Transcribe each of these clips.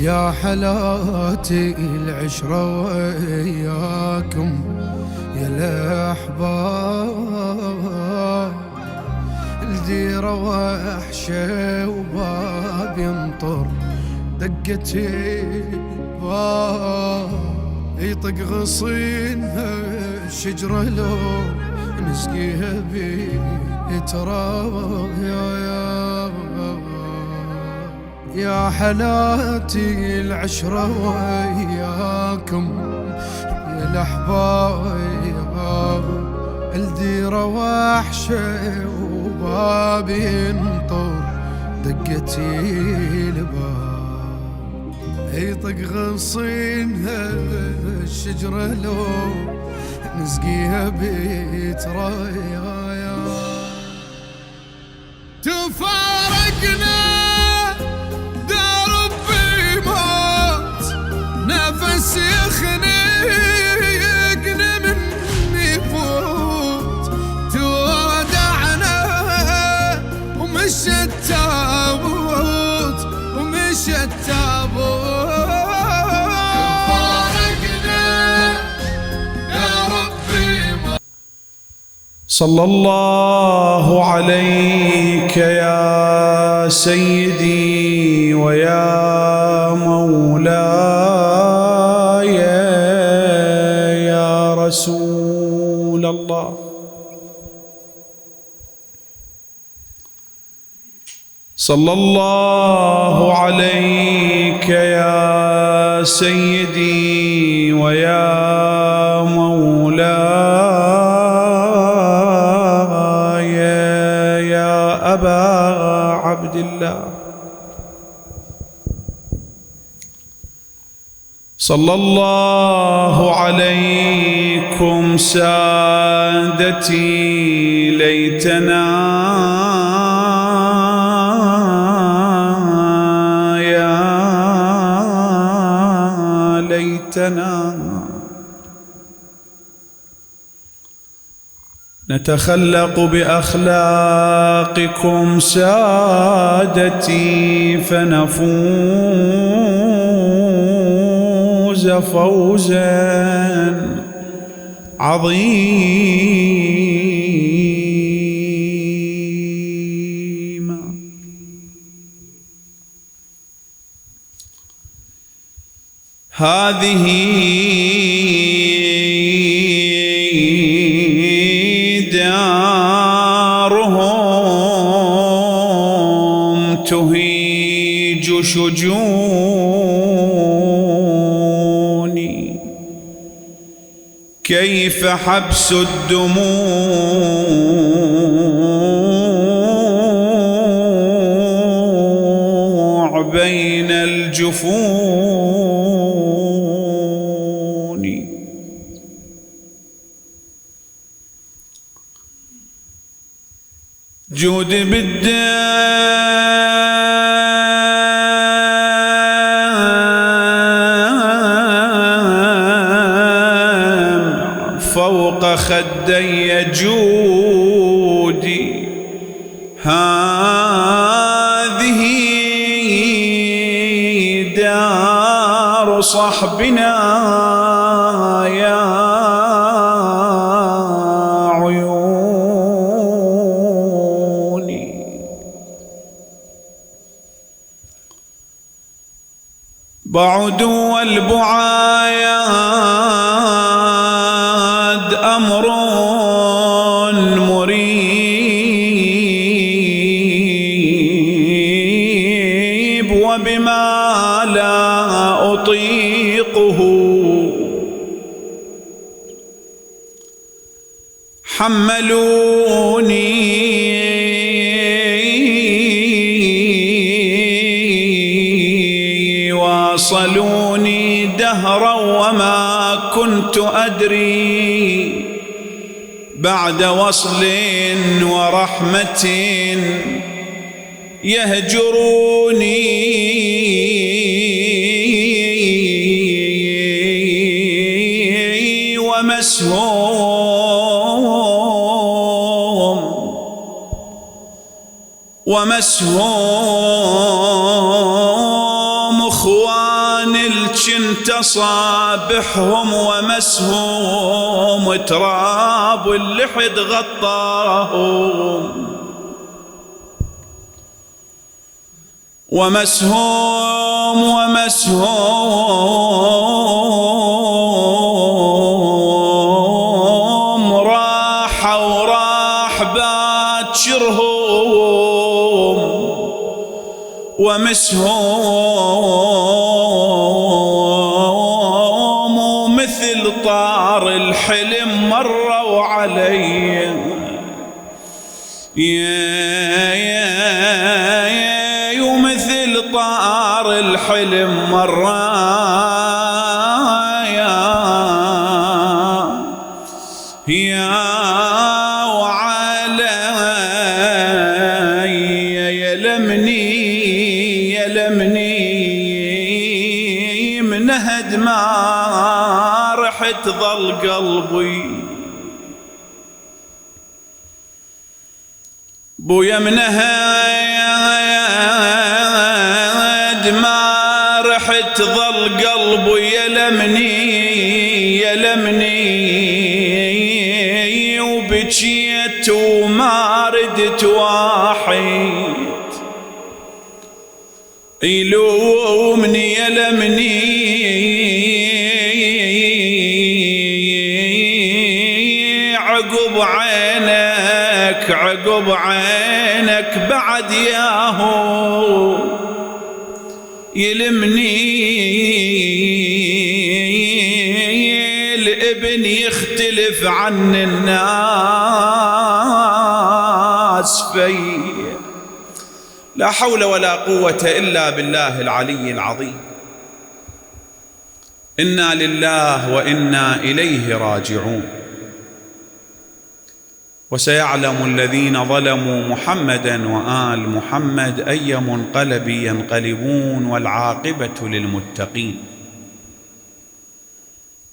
يا حلاتي العشرة وياكم يا الأحباب، الديرة وحشة وباب ينطر دقتي باب، يطق غصينها الشجرة لو نسقيها بتراب. يا حلاتي العشرة وياكم يا الأحباب، الديرة وحشة وباب ينطر دقتي الباب، يطق غصينها الشجرة لو نسقيها بترايا. تفارقنا نفس يخنقني من يفوت، تودعنا ومشى التابوت ومشى التابوت، تفارقنا يا ربي. صلى الله عليك يا سيدي ويا مولاي يا رسول الله. صلى الله عليك يا سيدي ويا مولاي يا أبا عبد الله. صلى الله عليكم سادتي، ليتنا يا ليتنا نتخلق بأخلاقكم سادتي، فنفوز فوزا عظيما. هذه دارهم تهيج شجوني، كيف حبس الدموع بين الجفون. جود بالدمع فوق خدي جودي، هذه دار صحبنا يا عيوني. بعد والبعاد أمر مريب، وبما لا أطيقه حملوني، واصلوني دهرا وما كنت أدري بعد وصل ورحمة يهجروني، ومسهم أخوان كنت صابحهم ومسهم تراب اللحد غطاهم ومسهم راح باكرهم ومسهم مثل طار الحلم مروا علي ومثل طار الحلم يا يلمني من هد ما رحت ظل قلبي بويا من هد ما رحت ظل قلبي يلمني وبكيت وما ردت واحد يلومني يلمني عقب عينك بعد ياهو يلمني الابن يختلف عن الناس في لا حول ولا قوة إلا بالله العلي العظيم. إنا لله وإنا إليه راجعون. وسيعلم الذين ظلموا محمدا وآل محمد أي منقلب ينقلبون والعاقبة للمتقين.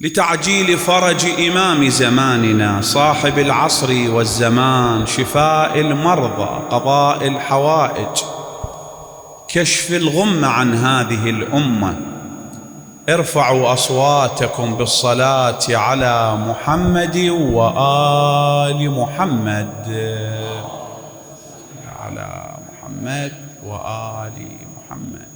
لتعجيل فرج إمام زماننا صاحب العصر والزمان، شفاء المرضى، قضاء الحوائج، كشف الغم عن هذه الأمة، ارفعوا أصواتكم بالصلاة على محمد وآل محمد، على محمد وآل محمد.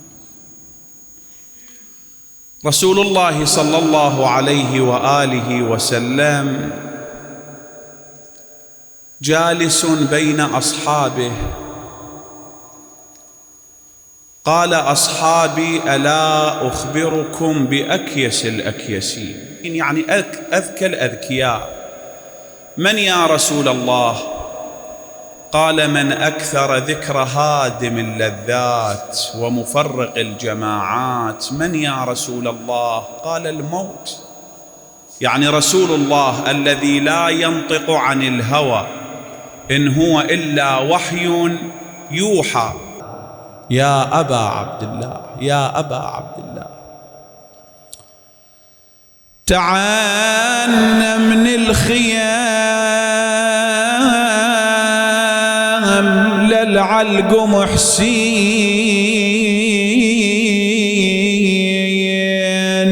رسول الله صلى الله عليه وآله وسلم جالس بين أصحابه، قال: أصحابي ألا أخبركم بأكيس الأكيسين، يعني أذكى الأذكياء. من يا رسول الله؟ قال: من أكثر ذكر هادم اللذات ومفرق الجماعات. من يا رسول الله؟ قال: الموت. يعني رسول الله الذي لا ينطق عن الهوى إن هو إلا وحي يوحى. يا أبا عبد الله، يا أبا عبد الله، تعالنا من الخيام للعلق محسين،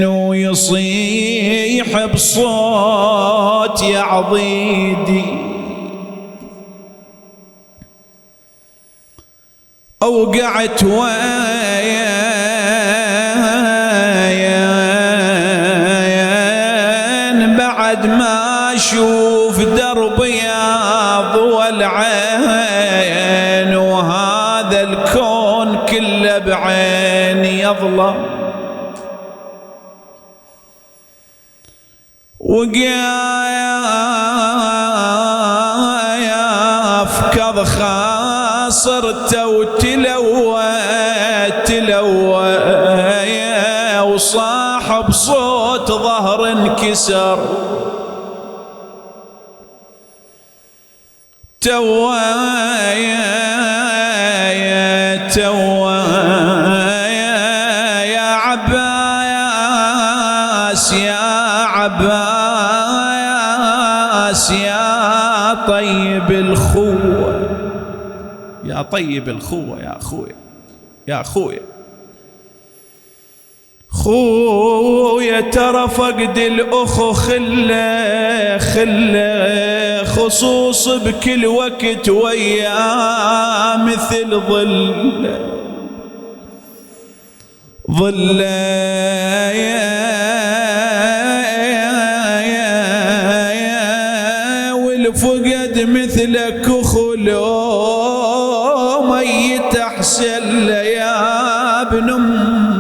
ويصيح بصوت يا عضيدي، أوقعت وين بعد ما أشوف دربي ضوى العين، وهذا الكون كله بعيني يظلم، وقايف كذ خاصرت وتلوى وصاحب صوت ظهر انكسر، توا يا عباس، يا عباس، يا طيب الخوة، يا طيب الخوة، يا أخويا، يا أخويا، خويا ترى فقد الأخو خله خصوص بكل وقت وياه مثل ظله والفقد مثلك أخو لو ميت أحسن له يا ابن أمي.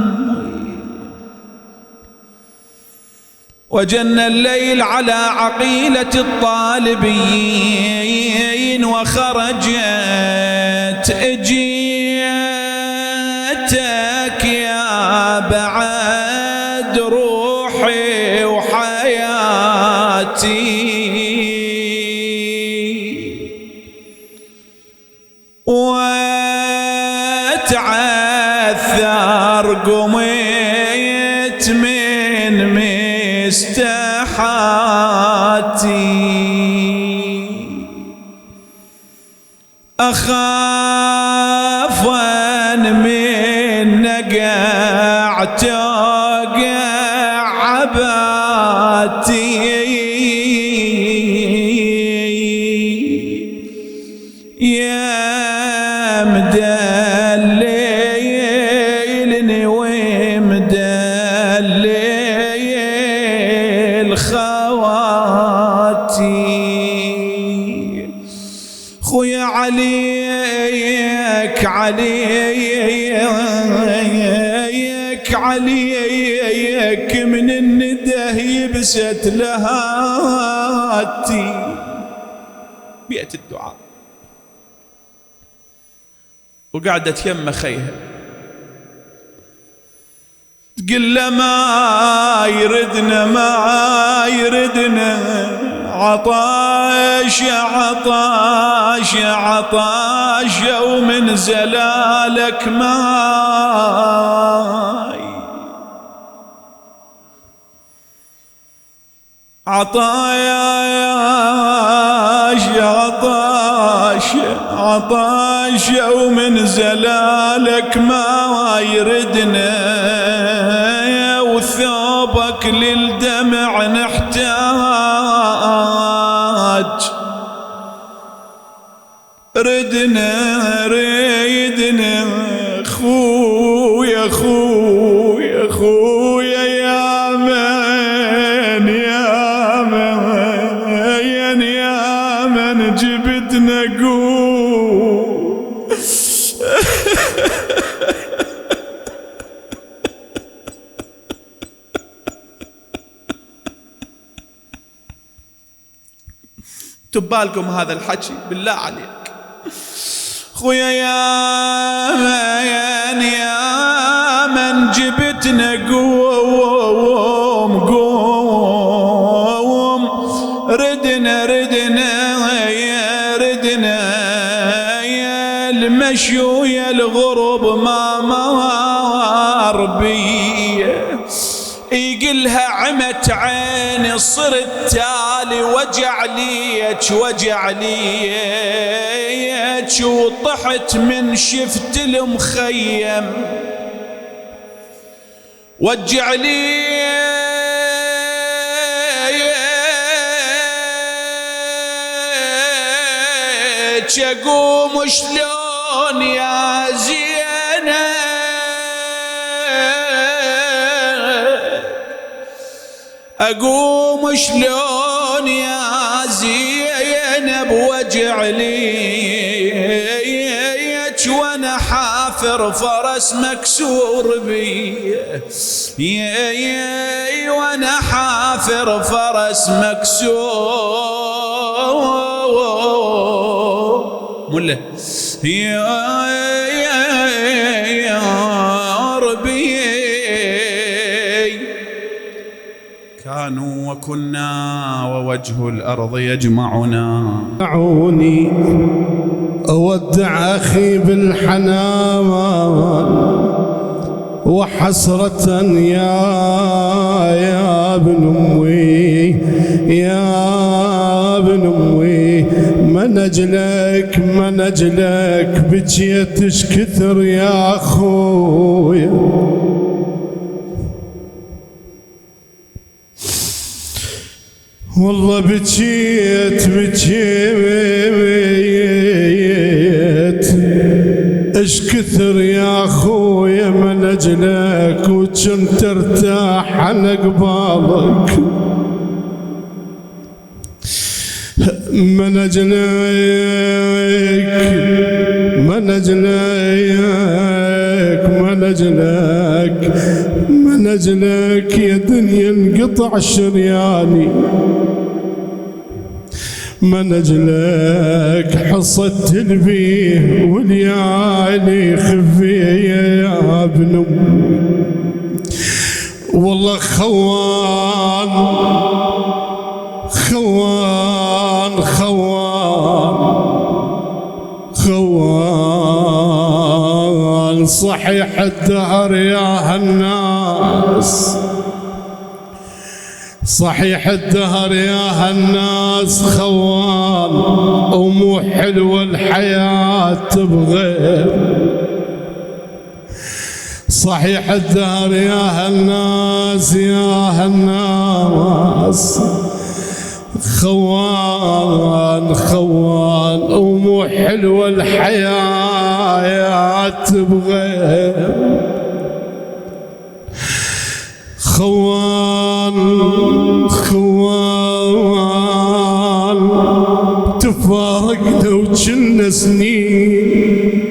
وجن الليل على عقيلة الطالبين وخرجت اجيتك يا بعد روحي وحياتي وتعثر قميت من مستحاتي أخاف أن من نقعت أوقع عباتي يا مدللني ومدلل خواتي. خويا عليك من النده يبست لهاتي. بيئة الدعاء وقعدت يم خيها تقول له ما يردنا عطاش ومن زلالك ماي عطاش ومن زلالك ما يردنا وثوبك للدمع نحتاج. ريدنا خويا يا من جبتنا قوم. تبالكم هذا الحكي بالله عليك. خويا يا من جبتنا قوم ردنا يا المشي ويا الغرب ما مار بي. يقلها عمت عيني صرت تالي وجع ليك وطحت من شفت المخيم وجع ليك اقوم شلون يا زينب أقوم شلون يا زينب وجع ليك وأنا حافر فرس مكسور بي وأنا حافر فرس مكسور مله يا ربي. كانوا وكنا ووجه الأرض يجمعنا. دعوني أودع أخي بالحنان وحسرة يا ابن أمي من أجلك بجيتش كثر يا أخويا. والله بجيت اش كثر يا اخويا من اجلك، وكنت ارتاح على قبالك من اجلك من اجلك من اجلك من اجلك يا دنيا انقطع شرياني، من اجلك حصدت البيه واليالي خفيه يا ابن امي. والله خوان خوان خوان خوان صحيح الدهر يا هالناس، صحيح الدهر يا هالناس خوان، ومو حلوة الحياة بغير. صحيح الدهر يا هالناس يا هالناس خوان خوان، ومو حلوة الحياة بغير. خوان خوان تفارقنا وجلنا سنين،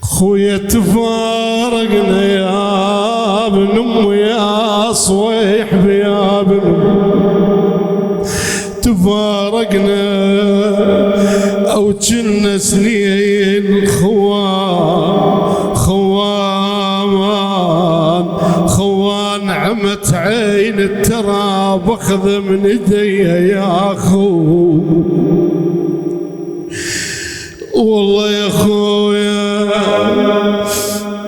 خويا تفارقنا يا ابن امي يا صويح يا ابن امي، تفارقنا او جلنا سنين. خوان خوان خوان عمت عين التراب اخذ من ايدي يا اخو. والله يا خويا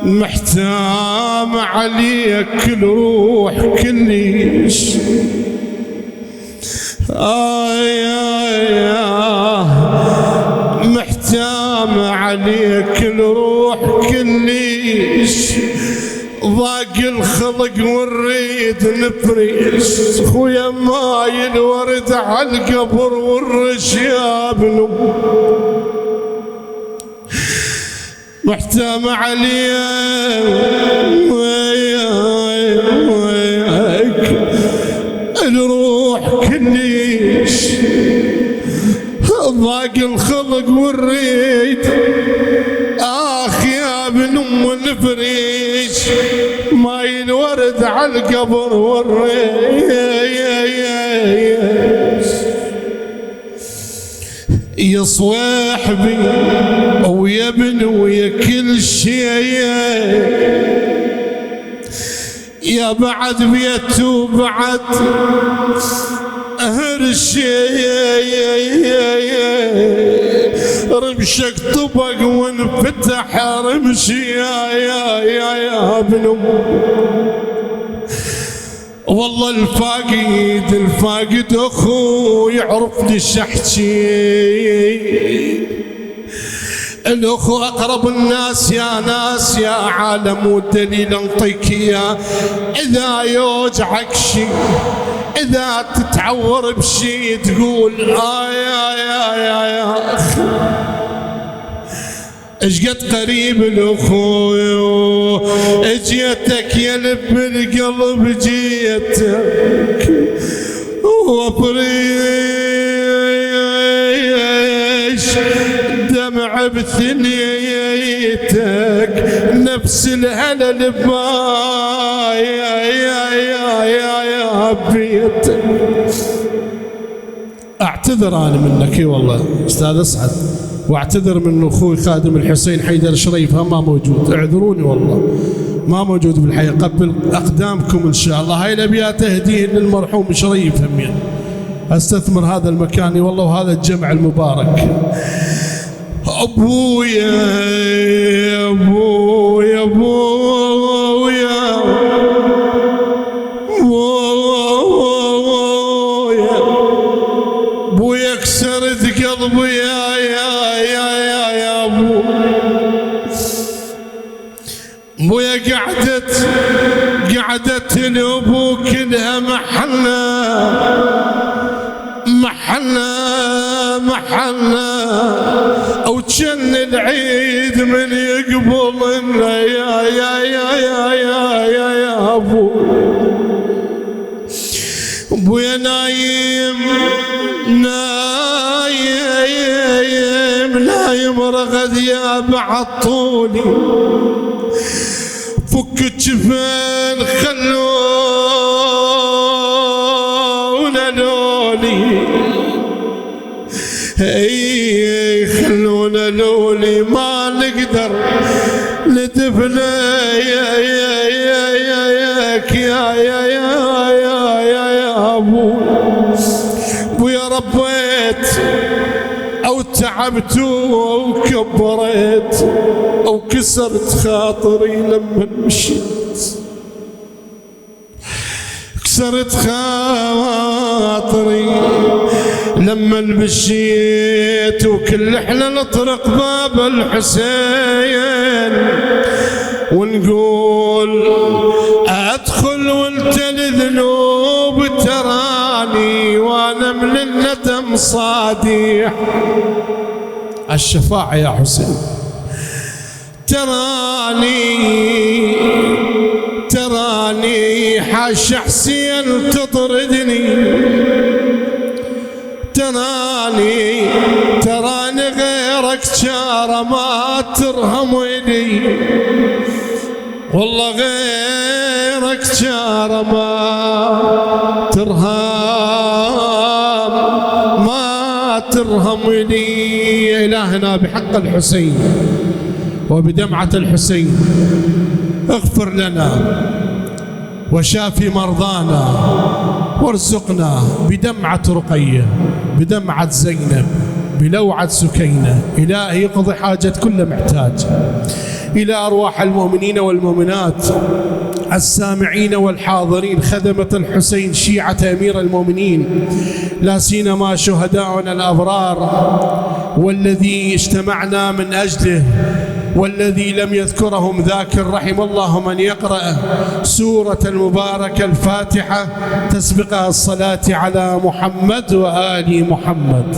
محتام عليك كل روح كليش، محتام عليك كل روح كليش، ضاق الخلق ونريد نفريش. خويا ماي الورد على القبر والرش يا ابن محتام عليك الروح كليش، ضاق الخلق والريد اخ يا ابن ام الفريش، ماي الورد على القبر والريش. يا صواحبي ويا ابن ويا كل شيء، يا بعد بيت وبعد هرشي، رمشك طبق وانفتح رمشي يا ابن والله الفاقد اخو يعرفني شحكي. الاخو اقرب الناس يا ناس يا عالم، والدليل انطيك اياه اذا يوجعك شي، اذا تتعور بشي تقول يا اخي. ايش قد قريب الاخو اجيتك يا لب القلب جيتك، وافريش دمع بثنيتك نفس الهلل بماي يا بيتك. اعتذر انا منك اي والله استاذ اسعد، واعتذر من اخوي خادم الحسين حيدر شريف ما موجود، اعذروني والله ما موجود بالحياه. قبل اقدامكم ان شاء الله. هاي الابيات تهديه للمرحوم شريف همين، استثمر هذا المكان والله وهذا الجمع المبارك. ابويا ابويا ابويا ابويا كسرت قلبي يا ابو ابويا قعدت الابو كلها محلنا او جن العيد من يقبلنا يا يا يا يا يا يا يا ابويا نايم نايم نايم رغد يا بعطوني فك الجفن خلونا لولي اي خلونا لولي ما نقدر ندفنه يا يا يا يا يا يا يا ابويا ربيت او تعبت او كبرت او كسرت خاطري لما مشيت كسرت خاطري لما مشيت وكل احنا نطرق باب الحسين ونقول ادخل وانت الذنوب تراني وانا من الندم صادح الشفاعة يا حسين تراني حاش حسين تطردني تراني غيرك جارة ما ترهمني والله غيرك جارة ما ترهمني. إلهنا بحق الحسين وبدمعة الحسين اغفر لنا وشافي مرضانا وارزقنا بدمعة رقية بدمعة زينب بلوعة سكينة. إلهي اقضي حاجة كل محتاج. إلى أرواح المؤمنين والمؤمنات السامعين والحاضرين خدمة الحسين شيعة أمير المؤمنين لا سيما شهداؤنا الأبرار والذي اجتمعنا من أجله والذي لم يذكرهم ذاكر رحم الله من يقرأ سورة المباركة الفاتحة تسبقها الصلاة على محمد وآل محمد.